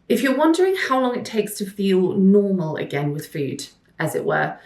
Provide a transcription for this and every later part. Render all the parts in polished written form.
If you're wondering how long it takes to feel normal again with food, as it were,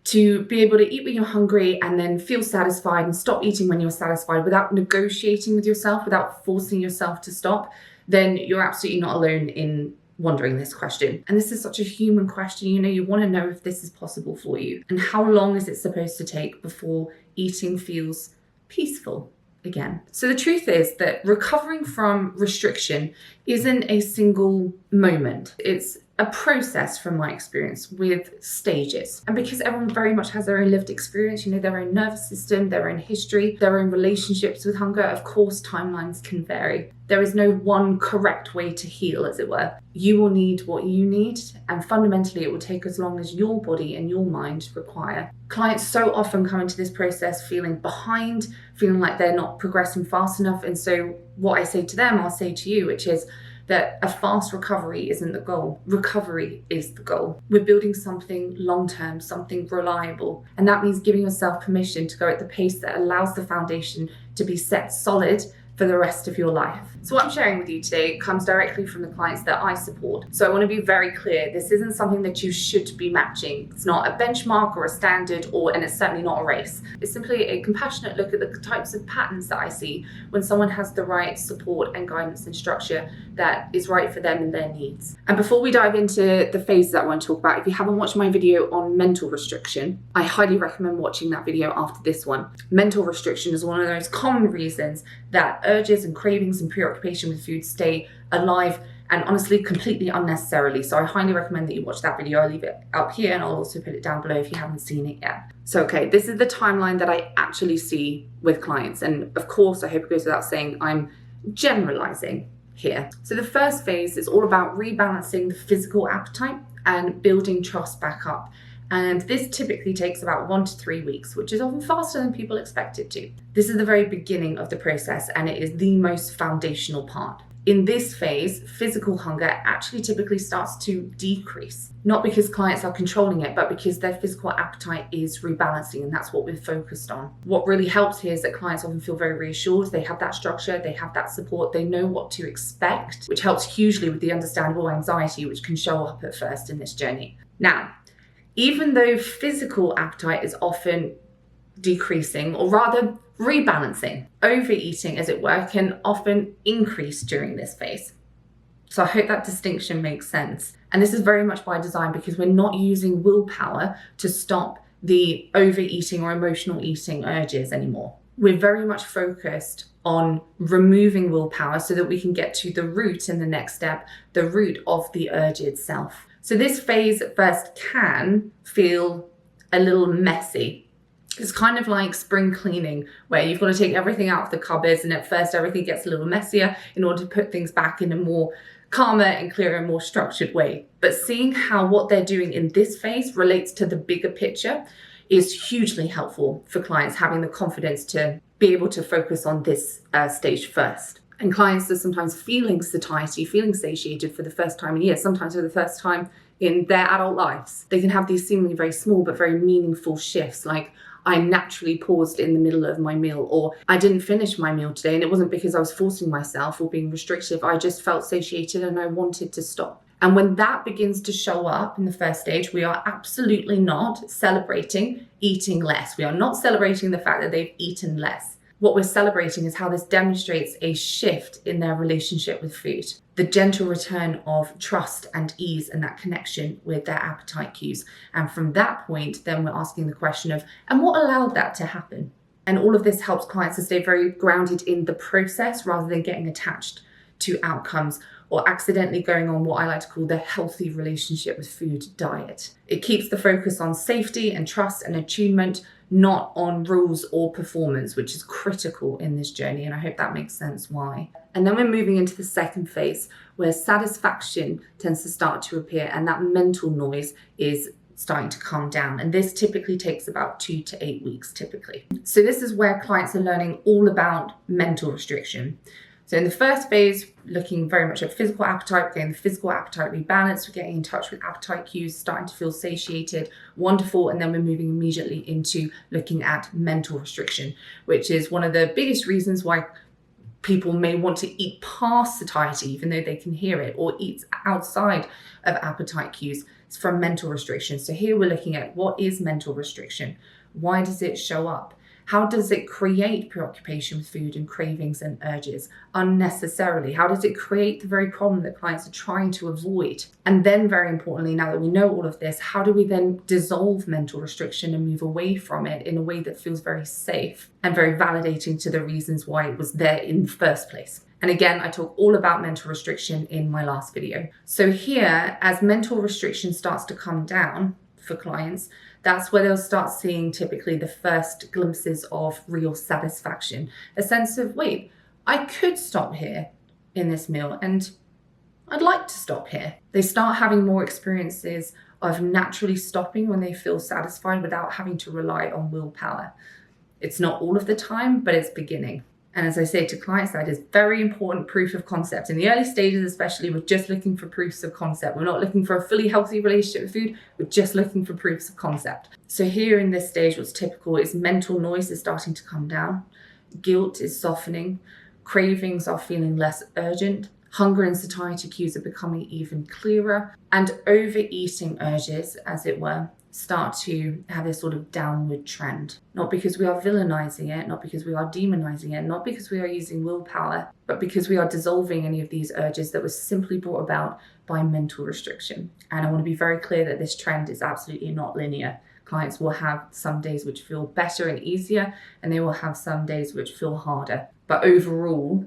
to be able to eat when you're hungry and then feel satisfied and stop eating when you're satisfied without negotiating with yourself, without forcing yourself to stop, then you're absolutely not alone in wondering this question. And this is such a human question. You want to know if this is possible for you and how long is it supposed to take before eating feels peaceful again. So the truth is that recovering from restriction isn't a single moment. It's a process from my experience with stages. And because everyone very much has their own lived experience, their own nervous system, their own history, their own relationships with hunger, of course, timelines can vary. There is no one correct way to heal, as it were. You will need what you need, and fundamentally it will take as long as your body and your mind require. Clients so often come into this process feeling behind, feeling like they're not progressing fast enough. And so what I say to them, I'll say to you, which is that a fast recovery isn't the goal. Recovery is the goal. We're building something long-term, something reliable. And that means giving yourself permission to go at the pace that allows the foundation to be set solid for the rest of your life. So what I'm sharing with you today comes directly from the clients that I support. So I want to be very clear, this isn't something that you should be matching. It's not a benchmark or a standard, and it's certainly not a race. It's simply a compassionate look at the types of patterns that I see when someone has the right support and guidance and structure that is right for them and their needs. And before we dive into the phases that I want to talk about, if you haven't watched my video on mental restriction, I highly recommend watching that video after this one. Mental restriction is one of those common reasons that urges and cravings and preoccupation with food stay alive, and honestly completely unnecessarily. So I highly recommend that you watch that video. I'll leave it up here and I'll also put it down below if you haven't seen it yet. So okay, this is the timeline that I actually see with clients, and of course I hope it goes without saying I'm generalizing here. So the first phase is all about rebalancing the physical appetite and building trust back up. And this typically takes about 1 to 3 weeks, which is often faster than people expect it to. This is the very beginning of the process, and it is the most foundational part. In this phase, physical hunger actually typically starts to decrease, not because clients are controlling it, but because their physical appetite is rebalancing, and that's what we're focused on. What really helps here is that clients often feel very reassured. They have that structure, they have that support, they know what to expect, which helps hugely with the understandable anxiety which can show up at first in this journey. Now, even though physical appetite is often decreasing, or rather rebalancing, overeating, as it were, can often increase during this phase. So I hope that distinction makes sense. And this is very much by design, because we're not using willpower to stop the overeating or emotional eating urges anymore. We're very much focused on removing willpower so that we can get to the root in the next step, the root of the urge itself. So this phase at first can feel a little messy. It's kind of like spring cleaning, where you've got to take everything out of the cupboards, and at first everything gets a little messier in order to put things back in a more calmer and clearer and more structured way. But seeing how what they're doing in this phase relates to the bigger picture is hugely helpful for clients having the confidence to be able to focus on this stage first. And clients are sometimes feeling satiety, feeling satiated for the first time in years, sometimes for the first time in their adult lives. They can have these seemingly very small but very meaningful shifts, like I naturally paused in the middle of my meal, or I didn't finish my meal today and it wasn't because I was forcing myself or being restrictive. I just felt satiated and I wanted to stop. And when that begins to show up in the first stage, we are absolutely not celebrating eating less. We are not celebrating the fact that they've eaten less. What we're celebrating is how this demonstrates a shift in their relationship with food, the gentle return of trust and ease and that connection with their appetite cues. And from that point, then we're asking the question of, and what allowed that to happen? And all of this helps clients to stay very grounded in the process rather than getting attached to outcomes or accidentally going on what I like to call the healthy relationship with food diet. It keeps the focus on safety and trust and attunement, not on rules or performance, which is critical in this journey. And I hope that makes sense why. And then we're moving into the second phase, where satisfaction tends to start to appear and that mental noise is starting to calm down. And this typically takes about 2 to 8 weeks typically. So this is where clients are learning all about mental restriction. So in the first phase, looking very much at physical appetite, getting the physical appetite rebalanced, we're getting in touch with appetite cues, starting to feel satiated, wonderful. And then we're moving immediately into looking at mental restriction, which is one of the biggest reasons why people may want to eat past satiety, even though they can hear it, or eat outside of appetite cues. It's from mental restriction. So here we're looking at what is mental restriction? Why does it show up? How does it create preoccupation with food and cravings and urges unnecessarily? How does it create the very problem that clients are trying to avoid? And then, very importantly, now that we know all of this, how do we then dissolve mental restriction and move away from it in a way that feels very safe and very validating to the reasons why it was there in the first place? And again, I talk all about mental restriction in my last video. So here, as mental restriction starts to come down for clients, that's where they'll start seeing typically the first glimpses of real satisfaction. A sense of, wait, I could stop here in this meal and I'd like to stop here. They start having more experiences of naturally stopping when they feel satisfied without having to rely on willpower. It's not all of the time, but it's beginning. And as I say to clients, that is very important proof of concept. In the early stages, especially, we're just looking for proofs of concept. We're not looking for a fully healthy relationship with food. We're just looking for proofs of concept. So here in this stage, what's typical is mental noise is starting to come down. Guilt is softening. Cravings are feeling less urgent. Hunger and satiety cues are becoming even clearer. And overeating urges, as it were, start to have this sort of downward trend. Not because we are villainizing it, not because we are demonizing it, not because we are using willpower, but because we are dissolving any of these urges that was simply brought about by mental restriction. And I want to be very clear that this trend is absolutely not linear. Clients will have some days which feel better and easier, and they will have some days which feel harder. But overall,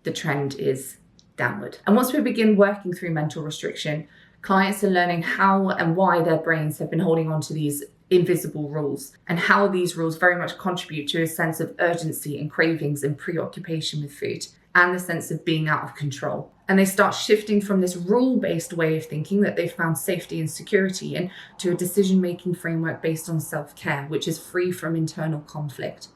the trend is downward. And once we begin working through mental restriction, clients are learning how and why their brains have been holding on to these invisible rules, and how these rules very much contribute to a sense of urgency and cravings and preoccupation with food, and the sense of being out of control. And they start shifting from this rule-based way of thinking that they've found safety and security in to a decision-making framework based on self-care, which is free from internal conflict.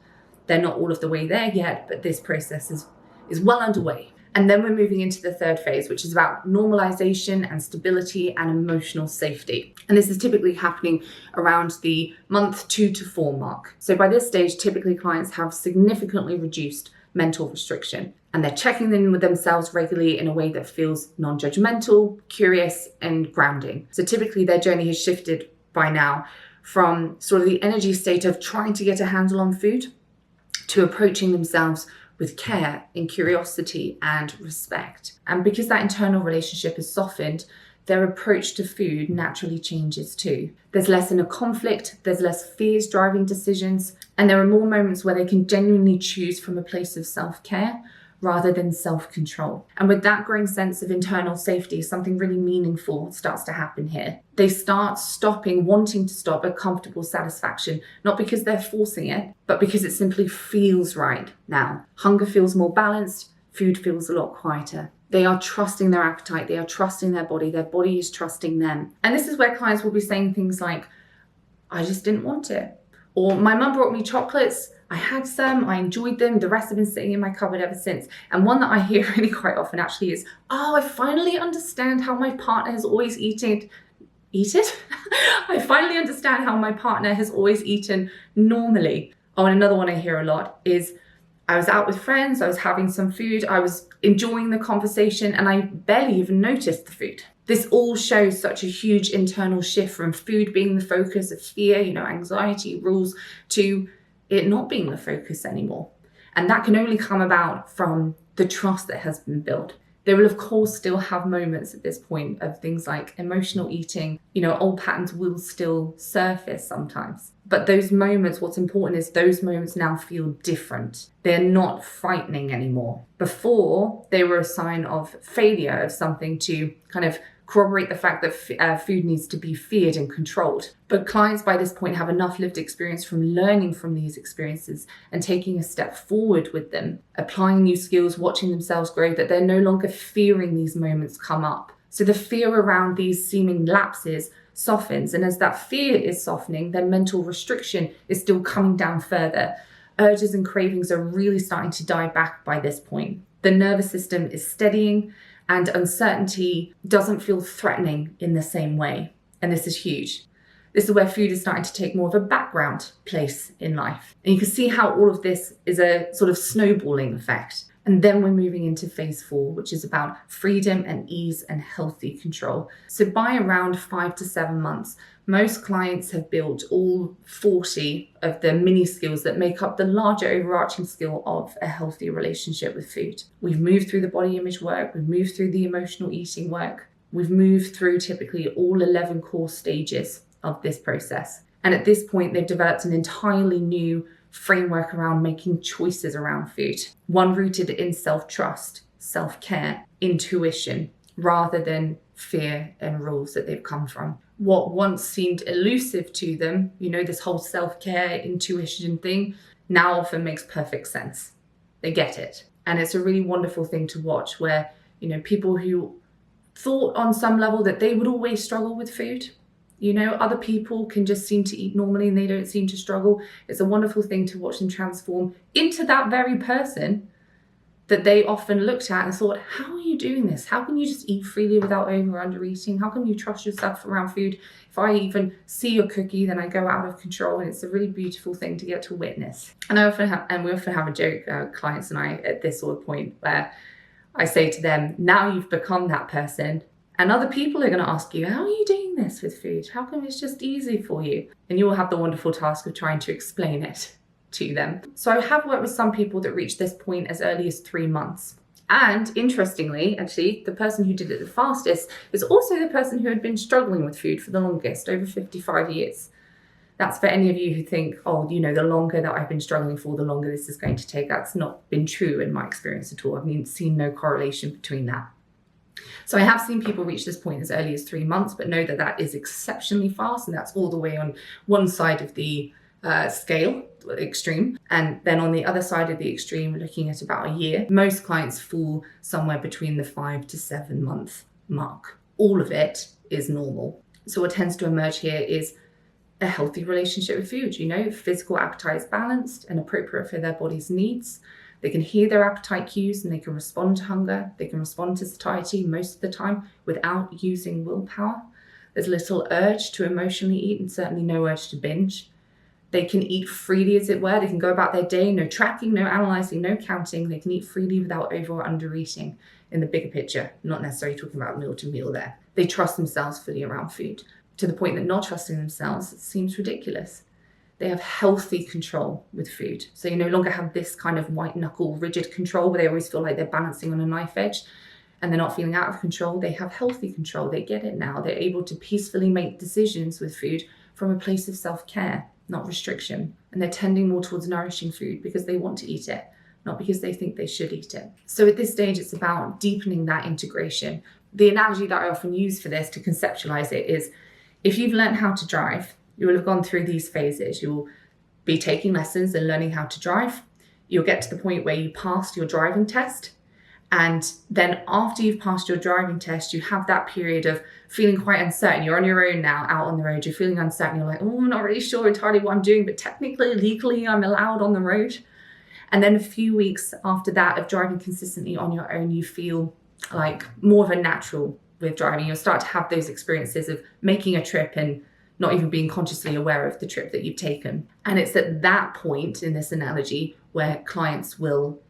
They're not all of the way there yet, but this process is well underway. And then we're moving into the third phase, which is about normalization and stability and emotional safety. And this is typically happening around the month 2 to 4 mark. So by this stage, typically clients have significantly reduced mental restriction, and they're checking in with themselves regularly in a way that feels non-judgmental, curious, and grounding. So typically their journey has shifted by now from sort of the energy state of trying to get a handle on food to approaching themselves with care and curiosity and respect. And because that internal relationship is softened, their approach to food naturally changes too. There's less inner conflict, there's less fears driving decisions, and there are more moments where they can genuinely choose from a place of self-care rather than self-control. And with that growing sense of internal safety, something really meaningful starts to happen here. They start wanting to stop a comfortable satisfaction, not because they're forcing it, but because it simply feels right now. Hunger feels more balanced, food feels a lot quieter. They are trusting their appetite, they are trusting their body is trusting them. And this is where clients will be saying things like, I just didn't want it. Or my mum brought me chocolates, I had some, I enjoyed them, the rest have been sitting in my cupboard ever since. And one that I hear really quite often actually is, I finally understand how my partner has always eaten. I finally understand how my partner has always eaten normally. Oh, and another one I hear a lot is, I was out with friends, I was having some food, I was enjoying the conversation, and I barely even noticed the food. This all shows such a huge internal shift from food being the focus of fear, anxiety, rules, to it not being the focus anymore. And that can only come about from the trust that has been built. They will, of course, still have moments at this point of things like emotional eating. Old patterns will still surface sometimes. But those moments, what's important is those moments now feel different. They're not frightening anymore. Before, they were a sign of failure, of something to kind of corroborate the fact that food needs to be feared and controlled. But clients by this point have enough lived experience from learning from these experiences and taking a step forward with them, applying new skills, watching themselves grow, that they're no longer fearing these moments come up. So the fear around these seeming lapses softens. And as that fear is softening, then mental restriction is still coming down further. Urges and cravings are really starting to die back by this point. The nervous system is steadying, and uncertainty doesn't feel threatening in the same way. And this is huge. This is where food is starting to take more of a background place in life. And you can see how all of this is a sort of snowballing effect. And then we're moving into phase 4, which is about freedom and ease and healthy control. So by around 5 to 7 months, most clients have built all 40 of the mini skills that make up the larger overarching skill of a healthy relationship with food. We've moved through the body image work, we've moved through the emotional eating work, we've moved through typically all 11 core stages of this process. And at this point, they've developed an entirely new framework around making choices around food, one rooted in self-trust, self-care, intuition, rather than fear and rules that they've come from. What once seemed elusive to them, this whole self-care, intuition thing, now often makes perfect sense. They get it. And it's a really wonderful thing to watch where, people who thought on some level that they would always struggle with food, other people can just seem to eat normally and they don't seem to struggle. It's a wonderful thing to watch them transform into that very person that they often looked at and thought, how are you doing this? How can you just eat freely without over or under eating? How can you trust yourself around food? If I even see your cookie, then I go out of control. And it's a really beautiful thing to get to witness. And we often have a joke, clients and I, at this sort of point where I say to them, now you've become that person. And other people are going to ask you, how are you doing this with food? How come it's just easy for you? And you will have the wonderful task of trying to explain it to them. So I have worked with some people that reached this point as early as 3 months. And interestingly, actually, the person who did it the fastest is also the person who had been struggling with food for the longest, over 55 years. That's for any of you who think, the longer that I've been struggling for, the longer this is going to take. That's not been true in my experience at all. I've seen no correlation between that. So I have seen people reach this point as early as 3 months, but know that that is exceptionally fast. And that's all the way on one side of the scale, extreme. And then on the other side of the extreme, we're looking at about a year. Most clients fall somewhere between the 5 to 7 month mark. All of it is normal. So what tends to emerge here is a healthy relationship with food. Physical appetite is balanced and appropriate for their body's needs. They can hear their appetite cues and they can respond to hunger. They can respond to satiety most of the time without using willpower. There's little urge to emotionally eat and certainly no urge to binge. They can eat freely, as it were. They can go about their day, no tracking, no analysing, no counting. They can eat freely without over or under eating in the bigger picture, not necessarily talking about meal to meal there. They trust themselves fully around food to the point that not trusting themselves seems ridiculous. They have healthy control with food. So you no longer have this kind of white knuckle, rigid control where they always feel like they're balancing on a knife edge and they're not feeling out of control. They have healthy control. They get it now. They're able to peacefully make decisions with food from a place of self-care, not restriction. And they're tending more towards nourishing food because they want to eat it, not because they think they should eat it. So at this stage, it's about deepening that integration. The analogy that I often use for this to conceptualize it is, if you've learned how to drive, you will have gone through these phases. You'll be taking lessons and learning how to drive. You'll get to the point where you passed your driving test. And then after you've passed your driving test, you have that period of feeling quite uncertain. You're on your own now, out on the road. You're feeling uncertain. You're like, I'm not really sure entirely what I'm doing, but technically, legally, I'm allowed on the road. And then a few weeks after that of driving consistently on your own, you feel like more of a natural with driving. You'll start to have those experiences of making a trip and not even being consciously aware of the trip that you've taken. And it's at that point in this analogy where clients will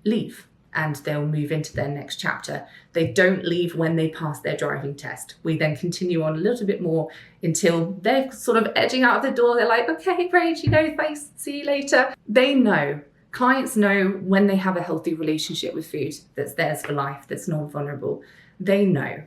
leave and they'll move into their next chapter. They don't leave when they pass their driving test. We then continue on a little bit more until they're sort of edging out of the door. They're like, okay, great, thanks, see you later. They know, clients know when they have a healthy relationship with food that's theirs for life, that's non-vulnerable. They know.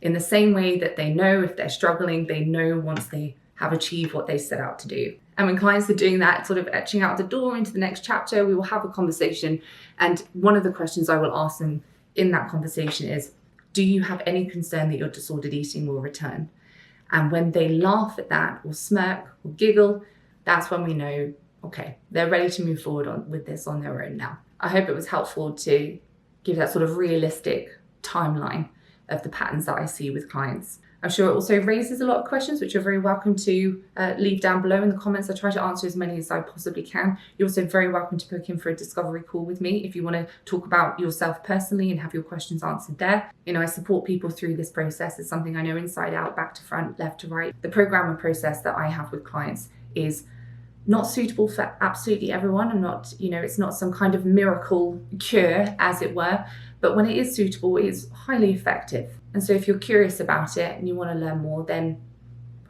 In the same way that they know if they're struggling, they know once they have achieved what they set out to do. And when clients are doing that, sort of etching out the door into the next chapter, we will have a conversation. And one of the questions I will ask them in that conversation is, do you have any concern that your disordered eating will return? And when they laugh at that or smirk or giggle, that's when we know, okay, they're ready to move forward with this on their own now. I hope it was helpful to give that sort of realistic timeline of the patterns that I see with clients. I'm sure it also raises a lot of questions, which you're very welcome to leave down below in the comments. I try to answer as many as I possibly can. You're also very welcome to book in for a discovery call with me if you want to talk about yourself personally and have your questions answered there. I support people through this process. It's something I know inside out, back to front, left to right. The program and process that I have with clients is Not suitable for absolutely everyone. I'm not, it's not some kind of miracle cure, as it were, but when it is suitable, it is highly effective. And so if you're curious about it and you want to learn more, then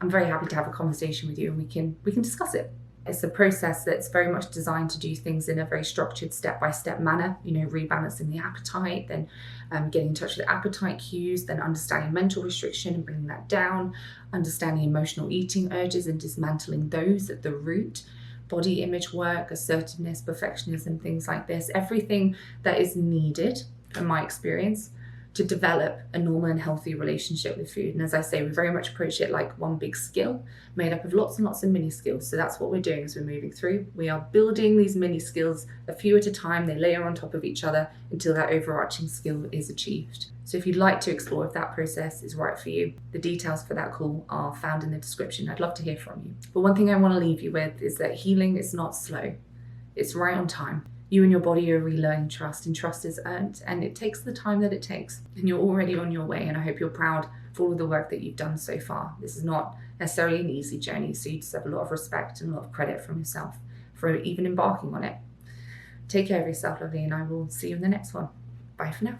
I'm very happy to have a conversation with you and we can discuss it. It's a process that's very much designed to do things in a very structured step-by-step manner, rebalancing the appetite, then getting in touch with appetite cues, then understanding mental restriction and bringing that down, understanding emotional eating urges and dismantling those at the root, body image work, assertiveness, perfectionism, things like this, everything that is needed, in my experience, to develop a normal and healthy relationship with food. And as I say, we very much approach it like one big skill made up of lots and lots of mini skills. So that's what we're doing as we're moving through. We are building these mini skills a few at a time. They layer on top of each other until that overarching skill is achieved. So if you'd like to explore if that process is right for you, the details for that call are found in the description. I'd love to hear from you. But one thing I want to leave you with is that healing is not slow. It's right on time. You and your body are relearning trust, and trust is earned, and it takes the time that it takes. And you're already on your way, and I hope you're proud for all of the work that you've done so far. This is not necessarily an easy journey, so you deserve a lot of respect and a lot of credit from yourself for even embarking on it. Take care of yourself, lovely, and I will see you in the next one. Bye for now.